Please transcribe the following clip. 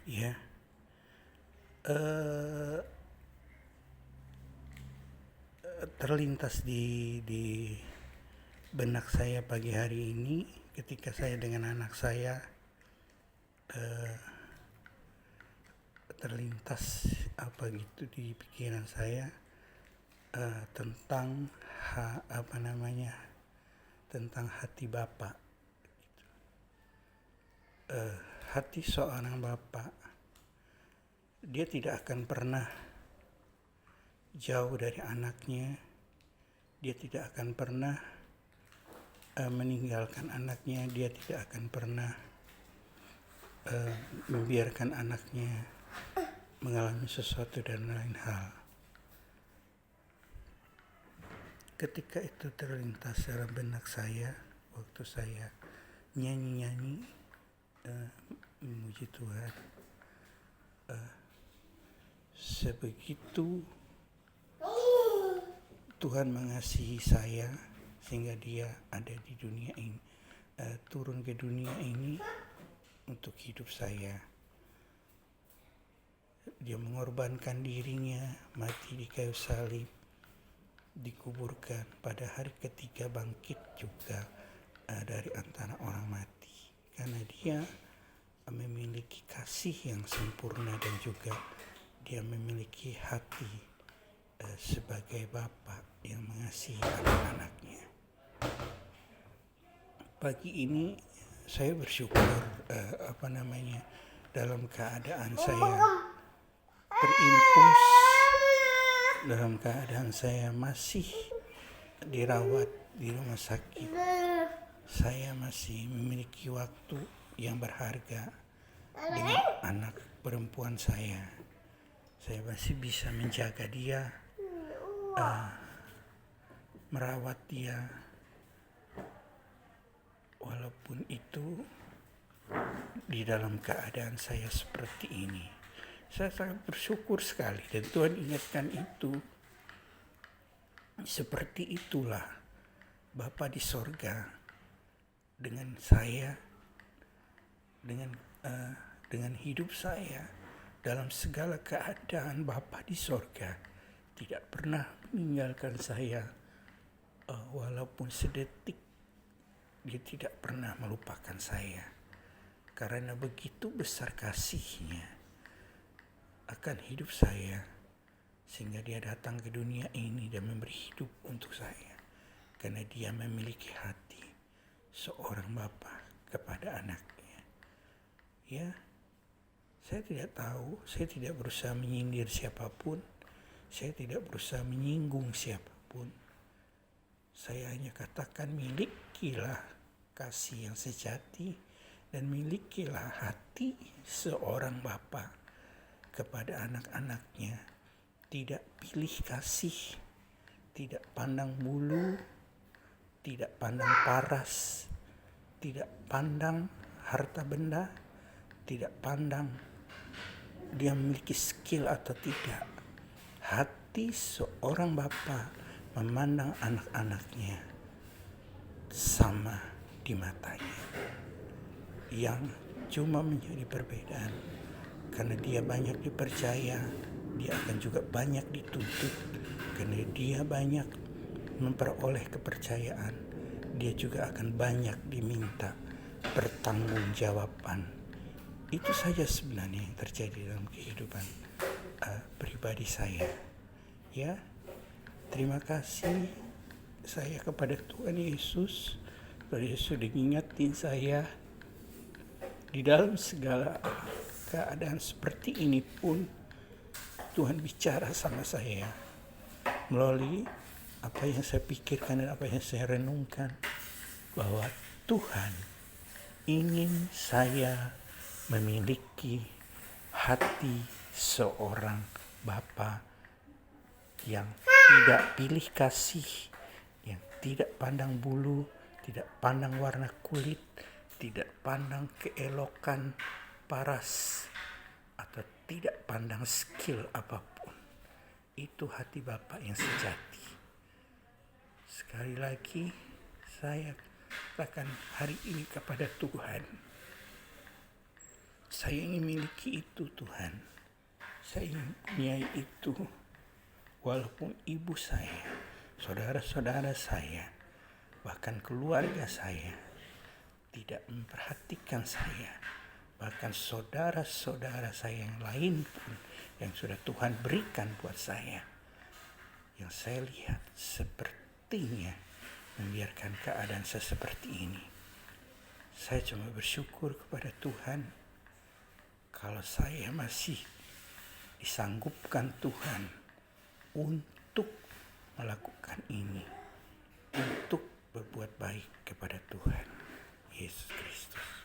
ya. Eh, Terlintas di benak saya pagi hari ini ketika saya dengan anak saya, terlintas apa gitu di pikiran saya, tentang tentang hati Bapak. Hati seorang bapak, dia tidak akan pernah jauh dari anaknya. Dia tidak akan pernah meninggalkan anaknya. Dia tidak akan pernah membiarkan anaknya mengalami sesuatu dan lain hal. Ketika itu terlintas dalam benak saya waktu saya nyanyi-nyanyi memuji Tuhan, sebegitu Tuhan mengasihi saya sehingga dia ada di dunia ini, turun ke dunia ini untuk hidup saya. Dia mengorbankan dirinya, mati di kayu salib, dikuburkan, pada hari ketiga bangkit juga dari antara orang mati, karena dia memiliki kasih yang sempurna dan juga dia memiliki hati sebagai Bapa yang mengasihi anak-anaknya. Pagi ini saya bersyukur dalam keadaan saya terimpuls, dalam keadaan saya masih dirawat di rumah sakit. Saya masih memiliki waktu yang berharga dengan anak perempuan saya. Saya masih bisa menjaga dia, merawat dia. Walaupun itu di dalam keadaan saya seperti ini, saya sangat bersyukur sekali, dan Tuhan ingatkan itu. Seperti itulah Bapa di sorga dengan saya, dengan hidup saya dalam segala keadaan. Bapa di sorga tidak pernah meninggalkan saya, walaupun sedetik. Dia tidak pernah melupakan saya, karena begitu besar kasihnya akan hidup saya, sehingga dia datang ke dunia ini dan memberi hidup untuk saya, karena dia memiliki hati seorang bapa kepada anaknya. Ya, saya tidak tahu, saya tidak berusaha menyindir siapapun, saya tidak berusaha menyinggung siapapun. Saya hanya katakan, milikilah kasih yang sejati dan milikilah hati seorang bapa kepada anak-anaknya. Tidak pilih kasih, tidak pandang bulu, tidak pandang paras, tidak pandang harta benda, tidak pandang dia memiliki skill atau tidak. Hati seorang bapa memandang anak-anaknya sama di matanya. Yang cuma menjadi perbedaan, karena dia banyak dipercaya, dia akan juga banyak dituntut. Karena dia banyak memperoleh kepercayaan, dia juga akan banyak diminta pertanggungjawaban. Itu saja sebenarnya yang terjadi dalam kehidupan pribadi saya. Ya, terima kasih saya kepada Tuhan Yesus. Tuhan Yesus sudah mengingatkan saya di dalam segala keadaan seperti ini pun. Tuhan bicara sama saya melalui apa yang saya pikirkan dan apa yang saya renungkan, bahwa Tuhan ingin saya memiliki hati seorang bapa yang tidak pilih kasih, yang tidak pandang bulu, tidak pandang warna kulit, tidak pandang keelokan paras, atau tidak pandang skill apapun. Itu hati Bapa yang sejati. Sekali lagi saya katakan hari ini kepada Tuhan, Saya ingin miliki itu, Tuhan. Saya ingin punya itu. Walaupun ibu saya, saudara-saudara saya, bahkan keluarga saya tidak memperhatikan saya, bahkan saudara-saudara saya yang lain pun yang sudah Tuhan berikan buat saya, yang saya lihat sepertinya membiarkan keadaan seperti ini. Saya cuma bersyukur kepada Tuhan kalau saya masih disanggupkan Tuhan untuk melakukan ini, untuk berbuat baik kepada Tuhan Yesus Kristus.